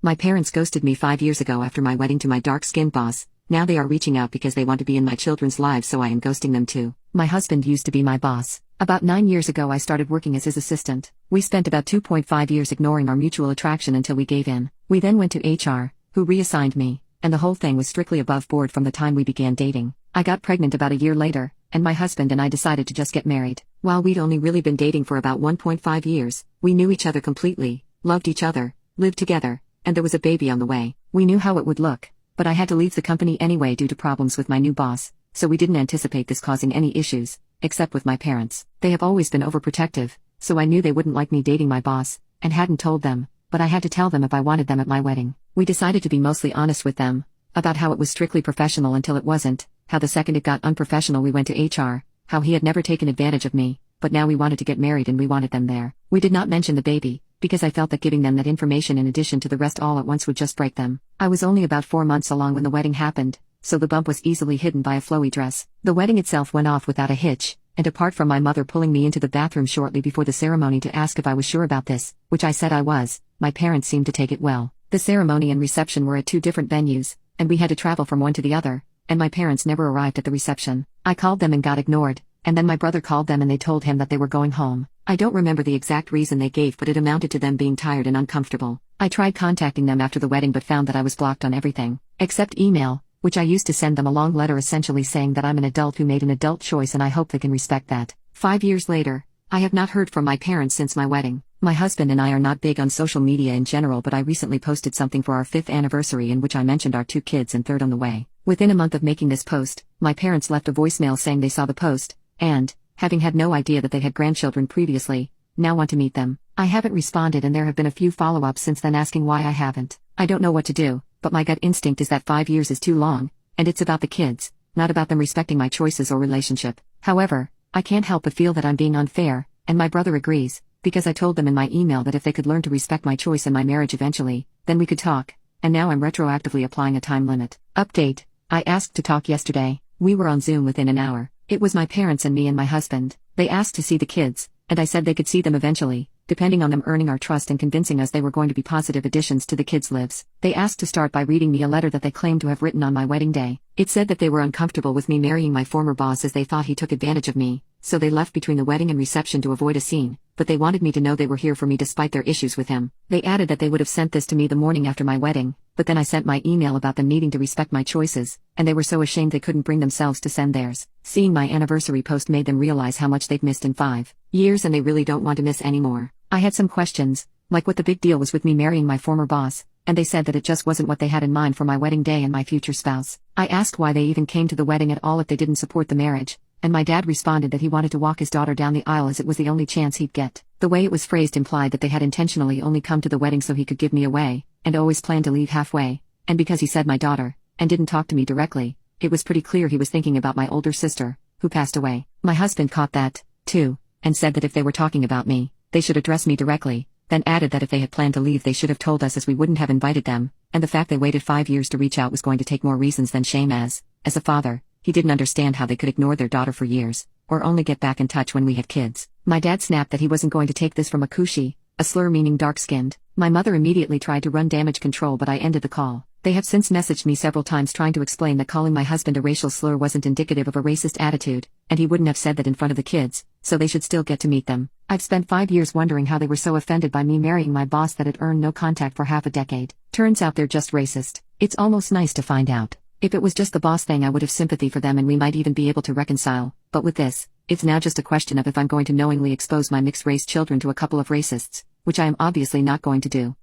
My parents ghosted me 5 years ago after my wedding to my dark-skinned boss. Now they are reaching out because they want to be in my children's lives, so I am ghosting them too. My husband used to be my boss. About 9 years ago I started working as his assistant. We spent about 2.5 years ignoring our mutual attraction until we gave in. We then went to HR, who reassigned me, and the whole thing was strictly above board from the time we began dating. I got pregnant about a year later, and my husband and I decided to just get married. While we'd only really been dating for about 1.5 years, we knew each other completely, loved each other, lived together, and there was a baby on the way. We knew how it would look, but I had to leave the company anyway due to problems with my new boss, so we didn't anticipate this causing any issues, except with my parents. They have always been overprotective, so I knew they wouldn't like me dating my boss, and hadn't told them, but I had to tell them if I wanted them at my wedding. We decided to be mostly honest with them about how it was strictly professional until it wasn't, how the second it got unprofessional we went to HR, how he had never taken advantage of me, but now we wanted to get married and we wanted them there. We did not mention the baby, because I felt that giving them that information in addition to the rest all at once would just break them. I was only about 4 months along when the wedding happened, so the bump was easily hidden by a flowy dress. The wedding itself went off without a hitch, and apart from my mother pulling me into the bathroom shortly before the ceremony to ask if I was sure about this, which I said I was, my parents seemed to take it well. The ceremony and reception were at 2 different venues, and we had to travel from one to the other, and my parents never arrived at the reception. I called them and got ignored, and then my brother called them and they told him that they were going home. I don't remember the exact reason they gave, but it amounted to them being tired and uncomfortable. I tried contacting them after the wedding but found that I was blocked on everything, except email, which I used to send them a long letter essentially saying that I'm an adult who made an adult choice and I hope they can respect that. 5 years later, I have not heard from my parents since my wedding. My husband and I are not big on social media in general, but I recently posted something for our 5th anniversary in which I mentioned our 2 kids and third on the way. Within a month of making this post, my parents left a voicemail saying they saw the post, and, having had no idea that they had grandchildren previously, now want to meet them. I haven't responded and there have been a few follow-ups since then asking why I haven't. I don't know what to do, but my gut instinct is that 5 years is too long, and it's about the kids, not about them respecting my choices or relationship. However, I can't help but feel that I'm being unfair, and my brother agrees, because I told them in my email that if they could learn to respect my choice and my marriage eventually, then we could talk, and now I'm retroactively applying a time limit. Update: I asked to talk yesterday. We were on Zoom within an hour. It was my parents and me and my husband. They asked to see the kids, and I said they could see them eventually, depending on them earning our trust and convincing us they were going to be positive additions to the kids' lives. They asked to start by reading me a letter that they claimed to have written on my wedding day. It said that they were uncomfortable with me marrying my former boss as they thought he took advantage of me, so they left between the wedding and reception to avoid a scene, but they wanted me to know they were here for me despite their issues with him. They added that they would have sent this to me the morning after my wedding, but then I sent my email about them needing to respect my choices, and they were so ashamed they couldn't bring themselves to send theirs. Seeing my anniversary post made them realize how much they've missed in 5 years and they really don't want to miss anymore. I had some questions, like what the big deal was with me marrying my former boss, and they said that it just wasn't what they had in mind for my wedding day and my future spouse. I asked why they even came to the wedding at all if they didn't support the marriage, and my dad responded that he wanted to walk his daughter down the aisle as it was the only chance he'd get. The way it was phrased implied that they had intentionally only come to the wedding so he could give me away, and always planned to leave halfway, and because he said my daughter, and didn't talk to me directly, it was pretty clear he was thinking about my older sister, who passed away. My husband caught that, too, and said that if they were talking about me, they should address me directly, then added that if they had planned to leave they should have told us as we wouldn't have invited them, and the fact they waited 5 years to reach out was going to take more reasons than shame as a father, he didn't understand how they could ignore their daughter for years, or only get back in touch when we had kids. My dad snapped that he wasn't going to take this from a kushi, a slur meaning dark-skinned. My mother immediately tried to run damage control but I ended the call. They have since messaged me several times trying to explain that calling my husband a racial slur wasn't indicative of a racist attitude, and he wouldn't have said that in front of the kids, so they should still get to meet them. I've spent 5 years wondering how they were so offended by me marrying my boss that had earned no contact for half a decade. Turns out they're just racist. It's almost nice to find out. If it was just the boss thing I would have sympathy for them and we might even be able to reconcile, but with this, it's now just a question of if I'm going to knowingly expose my mixed-race children to a couple of racists, which I am obviously not going to do.